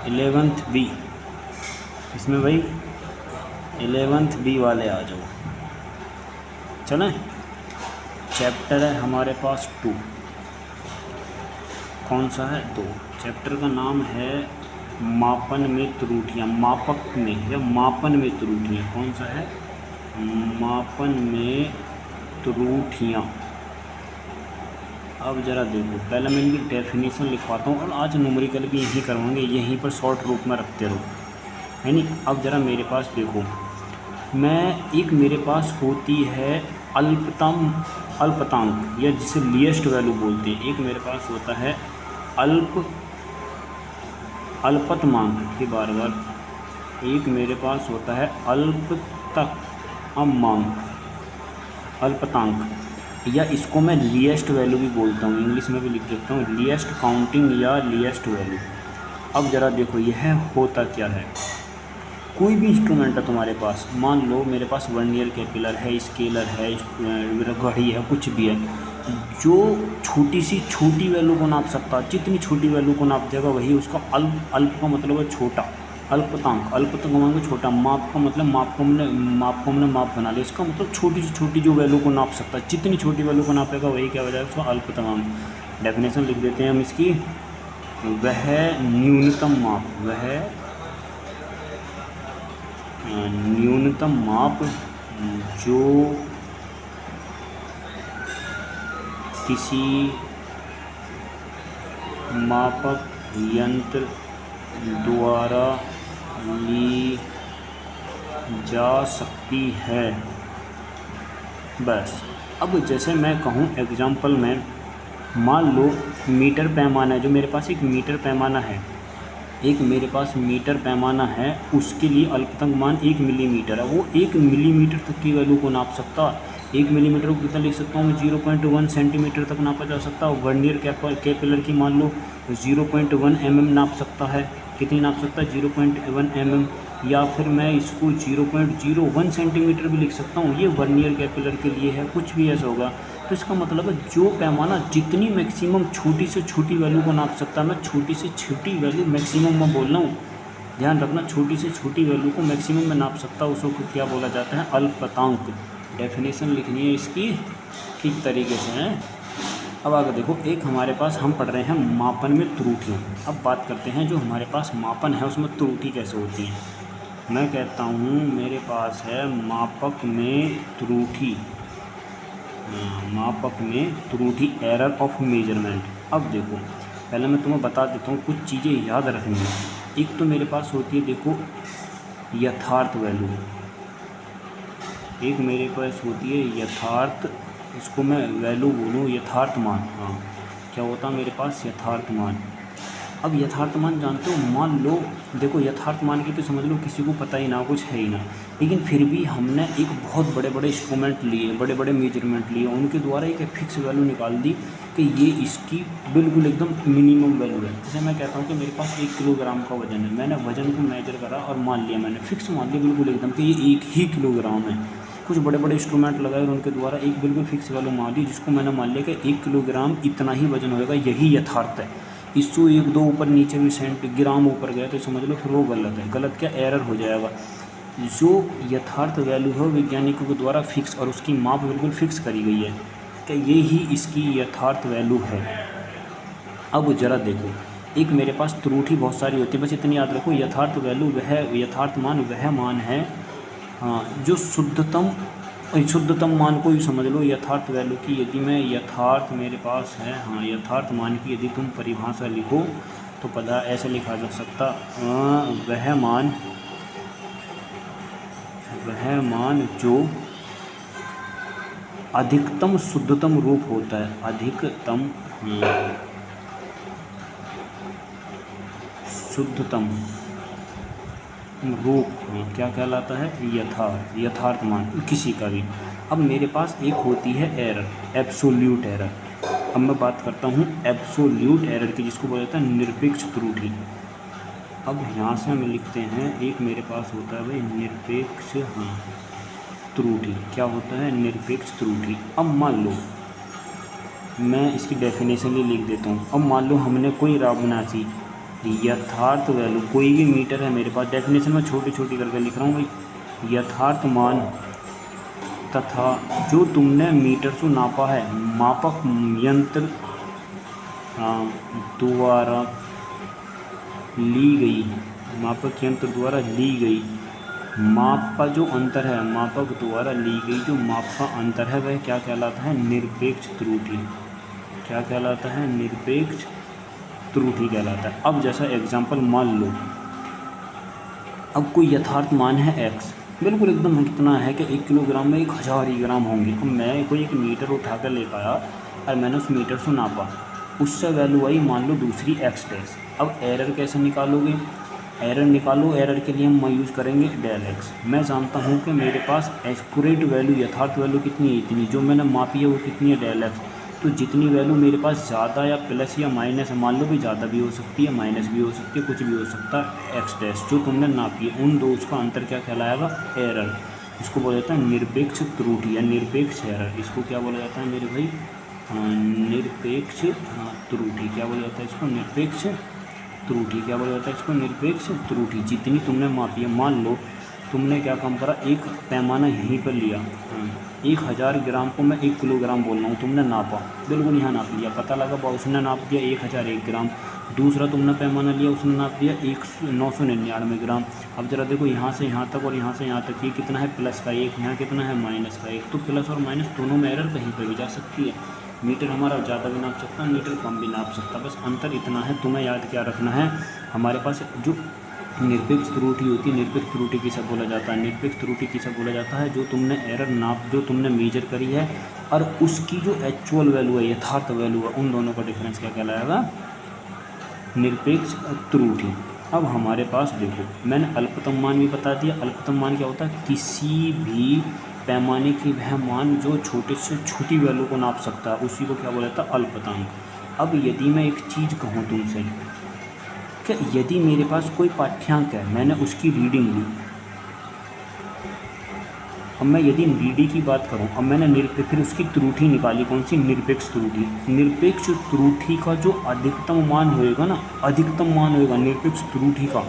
11th B, इसमें भाई 11th B वाले आ जाओ। चलें, चैप्टर है हमारे पास 2। कौन सा है? 2। चैप्टर का नाम है मापन में त्रुटियाँ, मापक में या मापन में त्रुटियाँ। कौन सा है? मापन में त्रुटियाँ। अब ज़रा देखो, पहले मैं इनकी डेफिनेशन लिखवाता हूँ और आज न्यूमेरिकल भी यहीं करवाएंगे, यहीं पर शॉर्ट रूप में रखते रहो, है नहीं। अब ज़रा मेरे पास देखो, मेरे पास होती है अल्पतांक या जिसे लीस्ट वैल्यू बोलते हैं। एक मेरे पास होता है अल्पतमांक, ये बार एक मेरे पास होता है अल्पतांक, या इसको मैं लीस्ट वैल्यू भी बोलता हूँ, इंग्लिश में भी लिख देता हूँ लीस्ट काउंटिंग या लीस्ट वैल्यू। अब ज़रा देखो यह होता क्या है। कोई भी इंस्ट्रूमेंट है तुम्हारे पास, मान लो मेरे पास वर्नियर कैपिलर है, स्केलर है, घड़ी है, कुछ भी है, जो छोटी से छोटी वैल्यू को नाप सकता है, जितनी छोटी वैल्यू को नाप देगा वही उसका अल्प का मतलब है छोटा, अल्पतांक मांगे छोटा, माप का मतलब माप को हमने माप बना लिया, इसका मतलब छोटी से छोटी जो वैल्यू को नाप सकता है, जितनी छोटी वैल्यू को नापेगा वही क्या हो जाएगा, उसका अल्पतमांक। डेफिनेशन लिख देते हैं हम इसकी, वह न्यूनतम माप जो किसी मापक यंत्र द्वारा ली जा सकती है। बस। अब जैसे मैं कहूँ एग्जाम्पल में, मान लो मीटर पैमाना है, जो मेरे पास एक मीटर पैमाना है, उसके लिए अल्पतमांक मान 1 मिलीमीटर है। वो 1 मिलीमीटर तक की वैल्यू को नाप सकता है। 1 मिलीमीटर को कितना लिख सकता हूँ मैं? 0.1 सेंटीमीटर तक नापा जा सकता है। वर्नियर कैपिलर की मान लो 0.1 mm नाप सकता है। कितनी नाप सकता है? 0.1 mm। या फिर मैं इसको 0.01 सेंटीमीटर भी लिख सकता हूँ। ये वर्नियर कैपिलर के लिए है, कुछ भी ऐसा होगा। तो इसका मतलब है जो पैमाना जितनी मैक्सिमम छोटी से छोटी वैल्यू को नाप सकता है, मैं छोटी से छोटी वैल्यू मैक्सिमम में बोल रहा हूँ, ध्यान रखना, छोटी से छोटी वैल्यू को मैक्सिमम में नाप सकता है, उसको क्या बोला जाता है? अल्पतांक। डेफिनेशन लिखनी है इसकी ठीक तरीके से है। अब आगे देखो, एक हमारे पास हम पढ़ रहे हैं मापन में त्रुटियाँ। अब बात करते हैं जो हमारे पास मापन है उसमें त्रुटि कैसे होती है। मैं कहता हूँ मेरे पास है मापक में त्रुटि, एरर ऑफ मेजरमेंट। अब देखो, पहले मैं तुम्हें बता देता हूँ कुछ चीज़ें याद रखनी है। एक तो मेरे पास होती है, देखो, यथार्थ वैल्यू। एक मेरे पास होती है यथार्थ, इसको मैं वैल्यू बोलूँ, यथार्थ मान। हाँ, क्या होता है मेरे पास? यथार्थ मान। अब यथार्थ मान जानते हो, मान लो देखो, यथार्थ मान की तो समझ लो किसी को पता ही ना, कुछ है ही ना, लेकिन फिर भी हमने एक बहुत बड़े बड़े इंस्ट्रूमेंट लिए, बड़े बड़े मेजरमेंट लिए, उनके द्वारा एक फिक्स वैल्यू निकाल दी कि ये इसकी बिल्कुल एकदम मिनिमम वैल्यू है। जैसे मैं कहता हूँ कि मेरे पास 1 किलोग्राम का वजन है, मैंने वजन को मेजर करा और मान लिया, मैंने फिक्स मान लिया बिल्कुल एकदम कि ये 1 ही किलोग्राम है। कुछ बड़े बड़े इंस्ट्रूमेंट लगाए और उनके द्वारा एक बिल्कुल फिक्स वैल्यू मान ली, जिसको मैंने मान लिया कि 1 किलोग्राम इतना ही वजन होगा, यही यथार्थ है। इसको 1-2 ऊपर नीचे भी ग्राम ऊपर गया तो समझ लो फिर वो गलत है। गलत क्या? एरर हो जाएगा। जो यथार्थ वैल्यू है वैज्ञानिकों के द्वारा फिक्स और उसकी माप बिल्कुल फिक्स करी गई है कि ये ही इसकी यथार्थ वैल्यू है। अब ज़रा देखो, एक मेरे पास त्रुटि बहुत सारी होती है, बस इतनी याद रखो, यथार्थ वैल्यू यथार्थ मान वह मान है, हाँ, जो शुद्धतम मान को ही समझ लो यथार्थ वैल्यू की। यदि मैं यथार्थ मेरे पास है, हाँ, यथार्थ मान की यदि तुम परिभाषा लिखो तो पता ऐसे लिखा जा सकता, वह मान जो अधिकतम शुद्धतम रूप होता है, अधिकतम शुद्धतम रूप क्या कहलाता है? यथार्थ मान किसी का भी। अब मेरे पास एक होती है एरर, एब्सोल्यूट एरर। अब मैं बात करता हूँ एब्सोल्यूट एरर की, जिसको बोला जाता है निरपेक्ष त्रुटि। अब यहाँ से हम लिखते हैं, एक मेरे पास होता है भाई निरपेक्ष त्रुटि। क्या होता है? निरपेक्ष त्रुटि। अब मान लो मैं इसकी डेफिनेशन ही लिख देता हूँ। अब मान लो हमने कोई रावणासी यथार्थ वैल्यू, कोई भी मीटर है मेरे पास, डेफिनेशन में छोटी छोटी करके लिख रहा हूँ भाई, यथार्थ मान तथा जो तुमने मीटर से नापा है मापक यंत्र द्वारा ली गई, मापक यंत्र द्वारा ली गई माप का जो अंतर है, मापक द्वारा ली गई जो माप का अंतर है वह क्या कहलाता है? निरपेक्ष त्रुटि। क्या कहलाता है? निरपेक्ष त्रुटि कहलाता है। अब जैसा एग्जांपल मान लो, अब कोई यथार्थ मान है x, बिल्कुल एकदम इतना है कि 1 किलोग्राम में 1000 ही ग्राम होंगे। अब मैं कोई एक मीटर उठा कर ले आया और मैंने उस मीटर से नापा, उससे वैल्यू आई मान लो दूसरी x डैश। अब एरर कैसे निकालोगे? एरर निकालो, एरर के लिए हम यूज़ करेंगे डेल x। मैं जानता हूँ कि मेरे पास एक्यूरेट वैल्यू, यथार्थ वैल्यू कितनी है? इतनी। जो मैंने मापी है वो कितनी है? Del x। तो जितनी वैल्यू मेरे पास ज़्यादा या प्लस या माइनस है, मान लो भी ज़्यादा भी हो सकती है, माइनस भी हो सकती है, कुछ भी हो सकता है, एक्स डैश जो तुमने नापी है, उन दो उसका अंतर क्या कहलाएगा? एरर। इसको बोला जाता है निरपेक्ष त्रुटि या निरपेक्ष एरर। इसको क्या बोला जाता है मेरे भाई? निरपेक्ष त्रुटि। क्या बोला जाता है इसको? निरपेक्ष त्रुटि। क्या बोला जाता है इसको? निरपेक्ष त्रुटि। जितनी तुमने मापी है, मान लो तुमने क्या काम करा, एक पैमाना यहीं पर लिया, 1000 ग्राम को मैं 1 किलोग्राम बोल रहा हूँ, तुमने नापा, बिल्कुल यहाँ नाप लिया, पता लगा उसने नाप दिया 1001 ग्राम। दूसरा तुमने पैमाना लिया, उसने नाप दिया 999 ग्राम। अब ज़रा देखो यहाँ से यहाँ तक और यहाँ से यहाँ तक ये कितना है? प्लस का 1, यहाँ कितना है? माइनस का 1। तो प्लस और माइनस दोनों में एरर कहीं पर भी जा सकती है। मीटर हमारा ज़्यादा भी नाप सकता है, मीटर कम भी नाप सकता है, बस अंतर इतना है। तुम्हें याद क्या रखना है, हमारे पास जो निरपेक्ष त्रुटि होती है, निरपेक्ष त्रुटि किसे बोला जाता है? निरपेक्ष त्रुटि किसे बोला जाता है? जो तुमने एरर नाप, जो तुमने मेजर करी है और उसकी जो एक्चुअल वैल्यू है, यथार्थ वैल्यू है, उन दोनों का डिफरेंस क्या कहलाएगा? निरपेक्ष त्रुटि। अब हमारे पास देखो, मैंने अल्पतम मान भी बता दिया। अल्पतम मान क्या होता है? किसी भी पैमाने की वह मान जो छोटे से छोटी वैल्यू को नाप सकता है, उसी को क्या बोला जाता है? अल्पतमांक। अब यदि मैं एक चीज़ कहूँ तुमसे कि यदि मेरे पास कोई पाठ्यांक है, मैंने उसकी रीडिंग ली, अब मैं यदि रीडी की बात करूं, अब मैंने फिर उसकी त्रुटि निकाली, कौन सी? निरपेक्ष त्रुटि। निरपेक्ष त्रुटि का जो अधिकतम मान होएगा ना, अधिकतम मान होएगा निरपेक्ष त्रुटि का,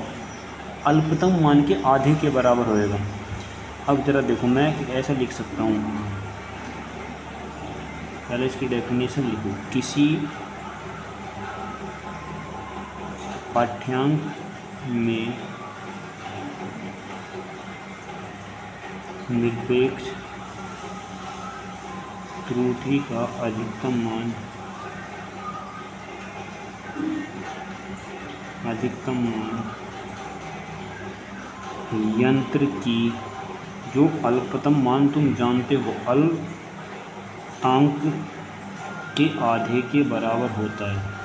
अल्पतम मान के आधे के बराबर होएगा। अब ज़रा देखो, मैं ऐसा लिख सकता हूँ, पहले इसकी डेफिनेशन लिखो। किसी पाठ्यांक में निरपेक्ष त्रुटि का अधिकतम मान यंत्र की जो अल्पतम मान तुम जानते हो, अल्पांक के आधे के बराबर होता है।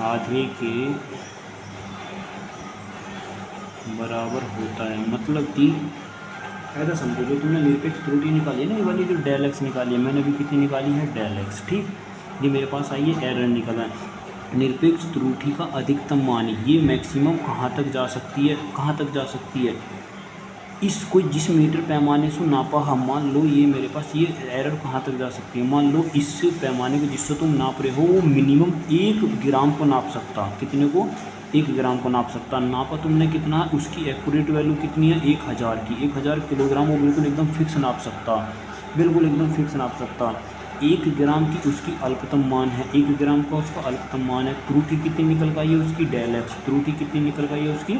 आधे के बराबर होता है मतलब कि ऐसा समझो, जो तुमने निरपेक्ष त्रुटि निकाली है ना, ये वाली जो डेल एक्स निकाली है, मैंने भी कितनी निकाली है? Del x. ठीक, ये मेरे पास आई है, एरर निकला है। निरपेक्ष त्रुटि का अधिकतम मान, ये मैक्सिमम कहाँ तक जा सकती है? कहाँ तक जा सकती है? इस कोई जिस मीटर पैमाने से नापा हम, मान लो ये मेरे पास, ये एरर कहाँ तक जा सकती है? मान लो इस पैमाने को जिससे तुम नाप रहे हो वो मिनिमम 1 ग्राम को नाप सकता। कितने को? 1 ग्राम को नाप सकता। नापा तुमने कितना? उसकी एक्यूरेट वैल्यू कितनी है? 1000 की। 1000 किलोग्राम वो बिल्कुल एकदम फिक्स नाप सकता, बिल्कुल एकदम फिक्स नाप सकता। 1 ग्राम की उसकी अल्पतम मान है, 1 ग्राम का उसका अल्पतम मान है। त्रुटि कितनी निकल कर आई है उसकी? Del x. त्रुटि कितनी निकल कर आई है उसकी?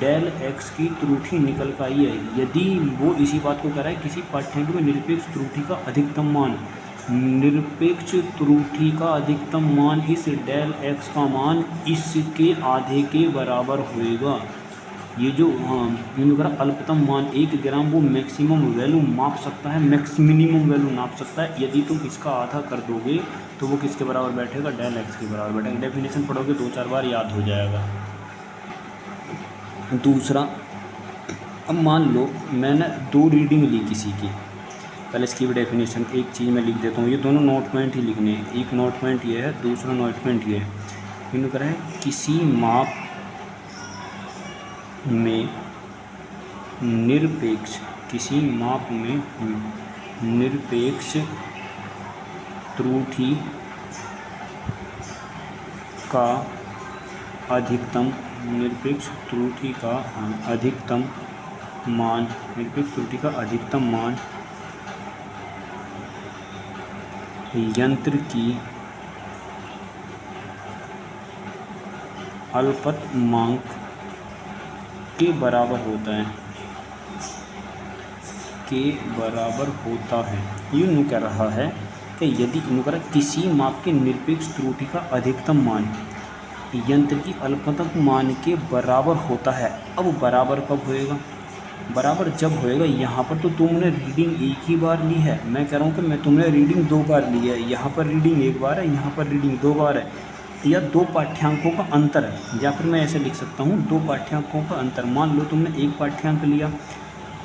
डेल एक्स की त्रुटि निकल कर आई है। यदि वो इसी बात को कह रहा है, किसी पाठ्यांक में निरपेक्ष त्रुटि का अधिकतम मान, निरपेक्ष त्रुटि का अधिकतम मान इस डेल एक्स का मान इसके आधे के बराबर होएगा। ये जो अल्पतम मान 1 ग्राम, वो मैक्सिमम वैल्यू माप सकता है, मिनिमम वैल्यू नाप सकता है। यदि तुम इसका आधा कर दोगे तो वो किसके बराबर बैठेगा? डेल एक्स के बराबर बैठेगा। डेफिनेशन पढ़ोगे 2-4 बार याद हो जाएगा। दूसरा, अब मान लो मैंने 2 रीडिंग ली किसी की, पहले इसकी भी डेफिनेशन एक चीज़ मैं लिख देता हूँ, ये दोनों नोट पॉइंट ही लिखने हैं। एक नोट पॉइंट ये है, दूसरा नोट पॉइंट ये है। इन्होंने कहा है किसी माप में निरपेक्ष, किसी माप में निरपेक्ष त्रुटि का अधिकतम निरपेक्ष त्रुटि का अधिकतम मान निरपेक्ष त्रुटि का अधिकतम मान यंत्र की अल्पतमांक के बराबर होता है यूँ यूँ कह रहा है कि यदि किसी माप के निरपेक्ष त्रुटि का अधिकतम मान यंत्र की अल्पतम मान के बराबर होता है। अब बराबर कब होएगा? बराबर जब होएगा, यहाँ पर तो तुमने रीडिंग एक ही बार ली है, मैं कह रहा हूँ कि तुमने रीडिंग 2 बार ली है। यहाँ पर रीडिंग 1 बार है, यहाँ पर रीडिंग 2 बार है, या 2 पाठ्यांकों का अंतर है। या फिर मैं ऐसे लिख सकता हूँ 2 पाठ्यांकों का अंतर। मान लो तुमने 1 पाठ्यांक लिया,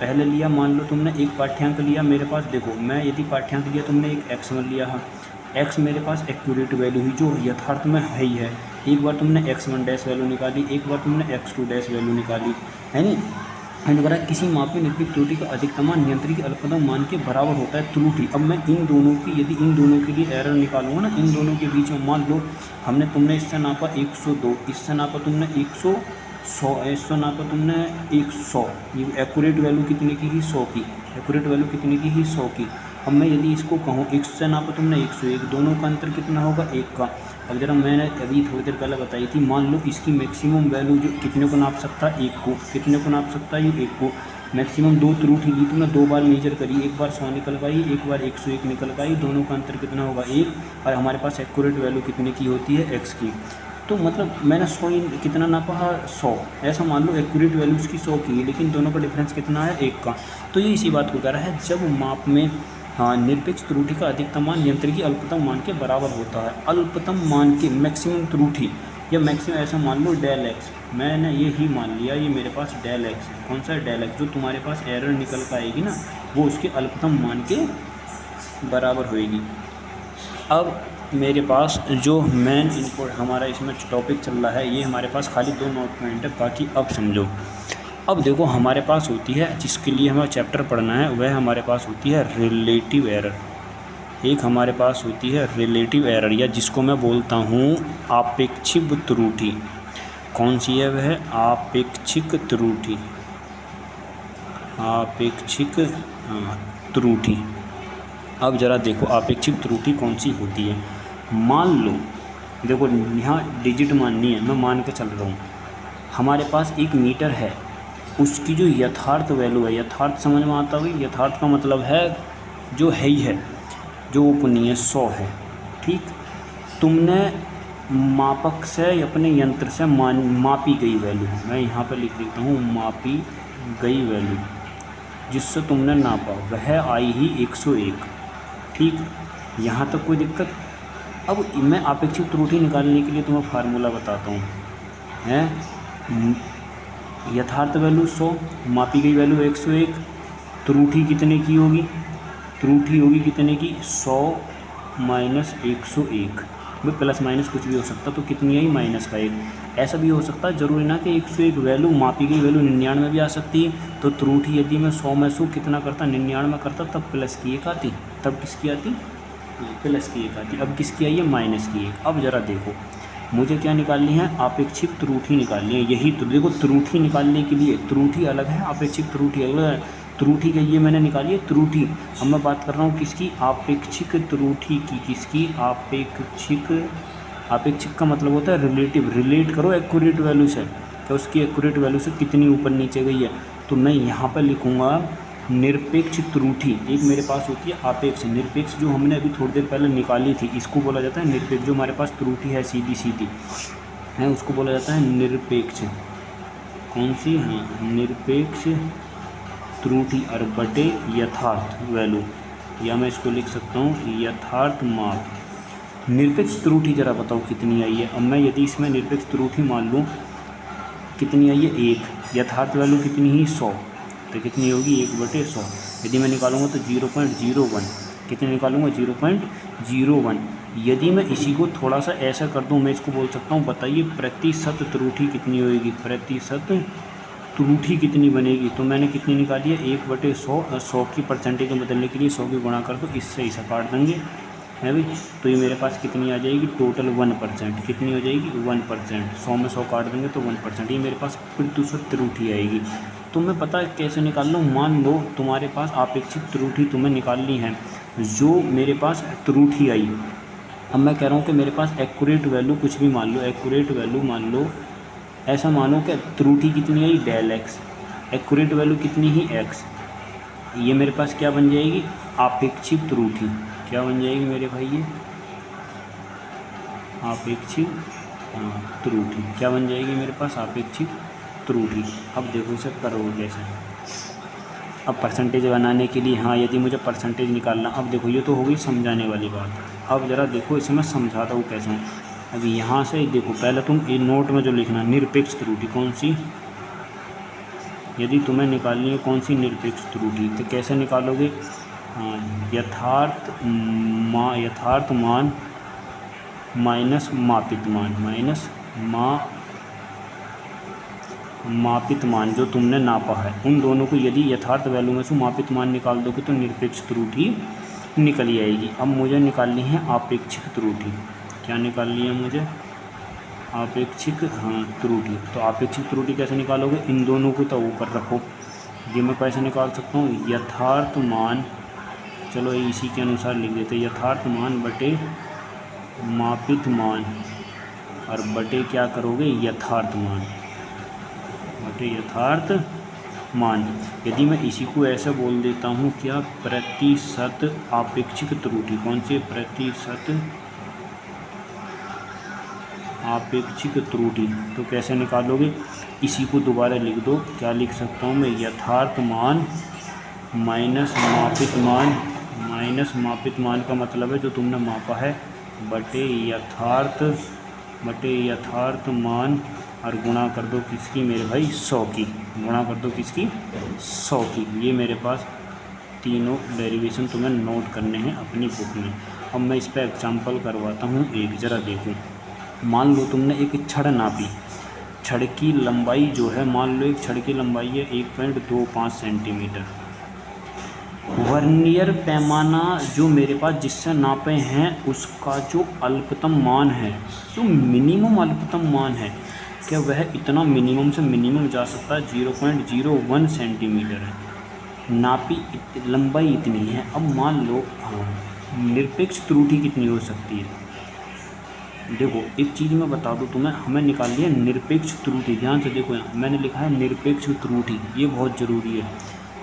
पहले लिया, मान लो तुमने 1 पाठ्यांक लिया। मेरे पास देखो, मैं यदि पाठ्यांक लिया, तुमने एक x1 लिया है, x मेरे पास एक्यूरेट वैल्यू हुई जो यथार्थ में है ही है। एक बार तुमने x1 डैश वैल्यू निकाली, एक बार तुमने x2 डैश वैल्यू निकाली, है नहीं। एंड किसी माप में निरपेक्ष त्रुटि का अधिकतम मान यंत्र की अल्पतम मान के बराबर होता है त्रुटि। अब मैं इन दोनों की, यदि इन दोनों के लिए एरर निकालूंगा ना, इन दोनों के बीच में, मान लो तुमने इससे नापा 102, इससे नापा तुमने 100, इससे नापा तुमने 100, ये एक्यूरेट वैल्यू कितने की ही 100 की, एक्यूरेट वैल्यू कितने की ही 100 की। अब मैं यदि इसको कहूँ इससे नापा तुमने 101, दोनों का अंतर कितना होगा? 1 का। अब जरा मैंने अभी थोड़ी देर पहले बताई थी, मान लो इसकी मैक्सिमम वैल्यू जो कितने को नाप सकता है? 1 को। कितने को नाप सकता है? ये 1 को। मैक्सिमम 2 त्रुटि ली तुमने, 2 बार मेजर करी, एक बार 100 निकल पाई, एक बार 101 निकल पाई, दोनों का अंतर कितना होगा? 1। और हमारे पास एक्यूरेट वैल्यू कितने की होती है? x की। तो मतलब मैंने 100 कितना नापा है? 100। ऐसा मान लो एक्यूरेट वैल्यू इसकी 100 की है, लेकिन दोनों का डिफरेंस कितना है? 1 का। तो ये इसी बात को कह रहा है, जब माप में निरपेक्ष त्रुटि का अधिकतम मान यंत्र की अल्पतम मान के बराबर होता है। अल्पतम मान के मैक्सिमम त्रुटि या मैक्सिमम, ऐसा मान लो डेल एक्स, मैंने ये ही मान लिया, ये मेरे पास डेल एक्स है। कौन सा डेल एक्स? जो तुम्हारे पास एरर निकल पाएगी ना, वो उसके अल्पतम मान के बराबर होएगी। अब मेरे पास जो मेन इनपुट हमारा इसमें टॉपिक चल रहा है, ये हमारे पास खाली 2 नोट पॉइंट है, बाकी अब समझो। अब देखो, हमारे पास होती है, जिसके लिए हमें चैप्टर पढ़ना है, वह हमारे पास होती है रिलेटिव एरर। एक हमारे पास होती है रिलेटिव एरर, या जिसको मैं बोलता हूँ आपेक्षिक त्रुटि। कौन सी है वह? आपेक्षिक त्रुटि। आपेक्षिक त्रुटि। अब ज़रा देखो, आपेक्षिक त्रुटि कौन सी होती है। मान लो, देखो यहाँ डिजिट माननी है, मैं मान के चल रहा हूँ। हमारे पास 1 मीटर है, उसकी जो यथार्थ वैल्यू है, यथार्थ समझ में आता है? यथार्थ का मतलब है जो है ही है, जो उपनीय है, 100 है। ठीक, तुमने मापक से, अपने यंत्र से मापी गई वैल्यू, मैं यहाँ पर लिख देता हूँ मापी गई वैल्यू, जिससे तुमने नापा, वह आई ही 101। ठीक, यहाँ तक कोई दिक्कत? अब मैं आपेक्षिक त्रुटि निकालने के लिए तुम्हें फार्मूला बताता हूँ, है यथार्थ वैल्यू 100, मापी गई वैल्यू 101, त्रुटि कितने की होगी? त्रुटि होगी कितने की? 100 माइनस 101, वो प्लस माइनस कुछ भी हो सकता, तो कितनी आई? माइनस का 1। ऐसा भी हो सकता है, ज़रूरी ना कि 101 वैल्यू, मापी गई वैल्यू 99 भी आ सकती है। तो त्रुटि यदि मैं 100 में से कितना करता? 99 करता, तब प्लस की 1 आती, तब किसकी आती? प्लस की 1 आती। अब किसकी आई है? माइनस की 1। अब ज़रा देखो, मुझे क्या निकालनी है? आपेक्षिक त्रुटि निकालनी है। यही तो देखो, त्रुटि निकालने के लिए त्रुटि अलग है, आपेक्षिक त्रुटि अलग है। त्रुटि का ये मैंने निकाली है त्रुटि। अब मैं बात कर रहा हूँ किसकी? आपेक्षिक त्रुटि की। किसकी? आपेक्षिक। आपेक्षिक का मतलब होता है रिलेटिव, रिलेट करो एक्यूरेट वैल्यू से, कि उसकी एक्यूरेट वैल्यू से कितनी ऊपर नीचे गई है। तो मैं यहाँ पर लिखूँगा निरपेक्ष त्रुटि। एक मेरे पास होती है आपेक्ष, निरपेक्ष जो हमने अभी थोड़ी देर पहले निकाली थी, इसको बोला जाता है निरपेक्ष। जो हमारे पास त्रुटि है सीधी सीधी है, उसको बोला जाता है निरपेक्ष। कौन सी? हाँ, निरपेक्ष त्रुटि और बटे यथार्थ वैल्यू, या मैं इसको लिख सकता हूँ यथार्थ माप। निरपेक्ष त्रुटि जरा बताओ कितनी आई है। अब मैं यदि इसमें निरपेक्ष त्रुटि मान लूँ, कितनी आई है? 1। यथार्थ वैल्यू कितनी ही? 100, तो कितनी होगी? 1/100। यदि मैं निकालूंगा तो 0.01। कितने निकालूंगा? 0.01। यदि मैं इसी को थोड़ा सा ऐसा कर दूं, मैं इसको बोल सकता हूं, बताइए प्रतिशत त्रुटि कितनी होगी? प्रतिशत त्रुटि कितनी बनेगी? तो मैंने कितनी निकाली है? 1/100। 100 की परसेंटेज में बदलने के लिए 100 की गुणा कर दो, इससे ऐसा काट देंगे, है भाई। तो ये मेरे पास कितनी आ जाएगी टोटल 1%, कितनी हो जाएगी 1%, 100 में 100 काट देंगे तो 1%, ये मेरे पास प्रतिशत त्रुटि आएगी। तो मैं पता है कैसे निकाल लूँ, मान लो तुम्हारे पास आपेक्षिक त्रुटि तुम्हें निकालनी है, जो मेरे पास त्रुटि आई। अब मैं कह रहा हूँ कि मेरे पास एक्यूरेट वैल्यू कुछ भी मान लो, एक्यूरेट वैल्यू मान लो, ऐसा मानो कि त्रुटि कितनी आई डेल एक्स, एक्यूरेट वैल्यू कितनी ही एक्स, ये मेरे पास क्या बन जाएगी आपेक्षिक त्रुटि। क्या बन जाएगी मेरे भाई ये आपेक्षिक त्रुटि, क्या बन जाएगी मेरे पास आपेक्षिक त्रुटि। अब देखो इसे करोगे कैसे। अब परसेंटेज बनाने के लिए, हाँ यदि मुझे परसेंटेज निकालना, अब देखो ये तो हो गई समझाने वाली बात। अब ज़रा देखो इसे मैं समझाता हूँ कैसे। अभी यहाँ से देखो, पहले तुम ये नोट में जो लिखना निरपेक्ष त्रुटि कौन सी, यदि तुम्हें निकालनी है कौन सी निरपेक्ष त्रुटि, तो कैसे निकालोगे, यथार्थ मान माइनस मापित मान, माइनस मापित मान जो तुमने नापा है, उन दोनों को यदि यथार्थ वैल्यू में से मापित मान निकाल दोगे तो निरपेक्ष त्रुटि निकल ही आएगी। अब मुझे निकालनी है आपेक्षिक त्रुटि। क्या निकालनी है मुझे आपेक्षिक त्रुटि। तो आपेक्षिक त्रुटि कैसे निकालोगे, इन दोनों को तो ऊपर रखो, ये मैं कैसे निकाल सकता हूँ, यथार्थ मान, चलो इसी के अनुसार लिख देते, यथार्थ मान बटे मापित मान, और बटे क्या करोगे यथार्थ मान, बटे यथार्थ मान। यदि मैं इसी को ऐसे बोल देता हूँ क्या, प्रतिशत आपेक्षिक त्रुटि, कौन सी प्रतिशत आपेक्षिक त्रुटि, तो कैसे निकालोगे, इसी को दोबारा लिख दो, क्या लिख सकता हूँ मैं, यथार्थ मान माइनस मापित मान, माइनस मापित मान का मतलब है जो तुमने मापा है, बटे यथार्थ मान, और गुणा कर दो किसकी मेरे भाई 100 की, गुणा कर दो किसकी 100 की। ये मेरे पास तीनों डेरिवेशन तुम्हें नोट करने हैं अपनी बुक में। अब मैं इस पर एग्जाम्पल करवाता हूँ एक, ज़रा देखो। मान लो तुमने एक छड़ नापी, छड़ की लंबाई जो है, मान लो एक छड़ की लंबाई है 1.25 सेंटीमीटर। वर्नियर पैमाना जो मेरे पास जिससे नापे हैं उसका जो अल्पतम मान है, जो मिनिमम अल्पतम मान है, क्या वह इतना मिनिमम से मिनिमम जा सकता है, 0.01 सेंटीमीटर है। नापी लंबाई इतनी है। अब मान लो निरपेक्ष त्रुटि कितनी हो सकती है। देखो एक चीज़ मैं बता दूं तुम्हें, हमें निकालनी है निरपेक्ष त्रुटि। ध्यान से देखो, यहाँ मैंने लिखा है निरपेक्ष त्रुटि, ये बहुत ज़रूरी है।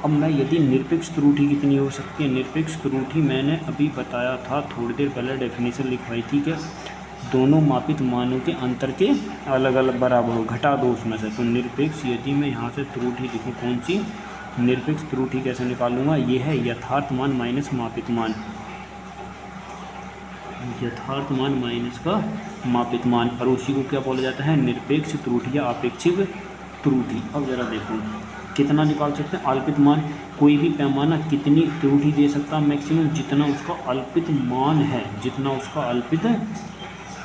अब मैं यदि निरपेक्ष त्रुटि कितनी हो सकती है, निरपेक्ष त्रुटि मैंने अभी बताया था थोड़ी देर पहले, डेफिनेशन लिखवाई थी कि दोनों मापित मानों के अंतर के अलग अलग बराबर हो, घटा दो उसमें से। तो निरपेक्ष, यदि मैं यहाँ से त्रुटि लिखूँ कौन सी, निरपेक्ष त्रुटि कैसे निकालूंगा, ये है यथार्थ मान माइनस मापित मान, यथार्थ मान माइनस का मापित मान, और उसी को क्या बोला जाता है निरपेक्ष त्रुटि या आपेक्षिक त्रुटि। अब ज़रा देखो कितना निकाल सकते हैं अल्पित मान, कोई भी पैमाना कितनी त्रुटि दे सकता है, मैक्सिमम जितना उसका अल्पित मान है, जितना उसका अल्पित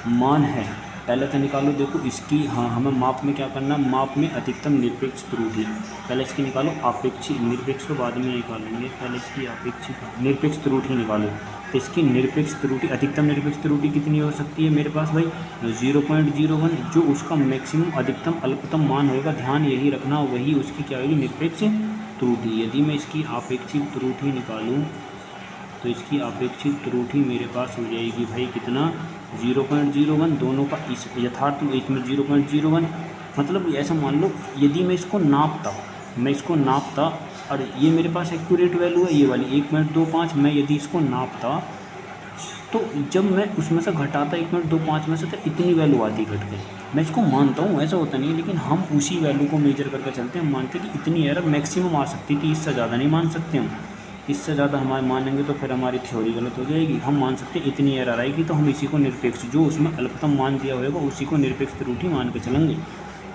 मान है। पहले तो निकालो, देखो इसकी, हाँ हमें माप में क्या करना, माप में अधिकतम निरपेक्ष त्रुटि, पहले इसकी निकालो आपेक्षिक, निरपेक्ष तो बाद में निकालेंगे, पहले इसकी आपेक्षिक निरपेक्ष त्रुटि निकालो। तो इसकी निरपेक्ष त्रुटि, अधिकतम निरपेक्ष त्रुटि कितनी हो सकती है मेरे पास भाई 0.01, जो उसका मैक्सिमम अधिकतम अल्पतम मान होगा, ध्यान यही रखना, वही उसकी क्या होगी निरपेक्ष त्रुटि। यदि मैं इसकी आपेक्षिक त्रुटि निकालूँ तो इसकी आपेक्षिक त्रुटि मेरे पास हो जाएगी भाई कितना 0.01, दोनों का इस यथार्थ इसमें 0.01, मतलब ऐसा मान लो यदि मैं इसको नापता, और ये मेरे पास एक्यूरेट वैल्यू है ये वाली 1.25, मैं यदि इसको नापता तो जब मैं उसमें से घटाता 1.25 में से तो इतनी वैल्यू आती घट के, मैं इसको मानता हूँ, ऐसा होता नहीं है, लेकिन हम उसी वैल्यू को मेजर करके चलते हैं, मानते कि इतनी एरर मैक्सिमम आ सकती थी, इससे ज़्यादा नहीं मान सकते हम, इससे ज़्यादा हमारे मानेंगे तो फिर हमारी थ्योरी गलत हो जाएगी। हम मान सकते हैं इतनी एरर आएगी तो हम इसी को निरपेक्ष, जो उसमें अल्पतम मान दिया होगा उसी को निरपेक्ष त्रुटि मान के चलेंगे।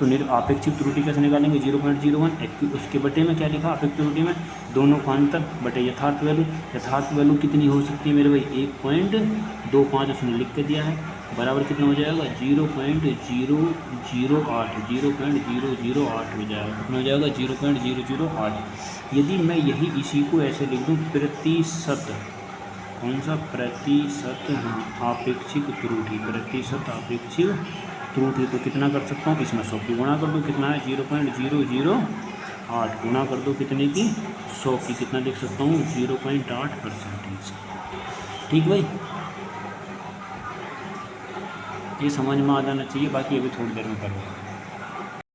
तो आपेक्षिक त्रुटि कैसे निकालेंगे 0.01, उसके बटे में क्या लिखा आपेक्षिक त्रुटि में, दोनों का अंतर बटे यथार्थ वैल्यू। यथार्थ वैल्यू कितनी हो सकती है मेरे भाई 1.25 उसने लिख के दिया है, बराबर कितना हो जाएगा 0.008 हो जाएगा, कितना हो जाएगा 0.008। यदि मैं यही इसी को ऐसे लिख दूँ प्रतिशत कौन सा प्रतिशत, हाँ आपेक्षिक त्रुटि, प्रतिशत आपेक्षिक त्रुटि। तो कितना कर सकता हूँ, इसमें 100 की गुणा कर दो, कितना है 0.008, गुणा कर दो कितने की 100 की, कितना लिख सकता हूँ 0.8%। ठीक भाई, ये समझ में आ जाना चाहिए, बाकी अभी थोड़ी देर में करूँगा।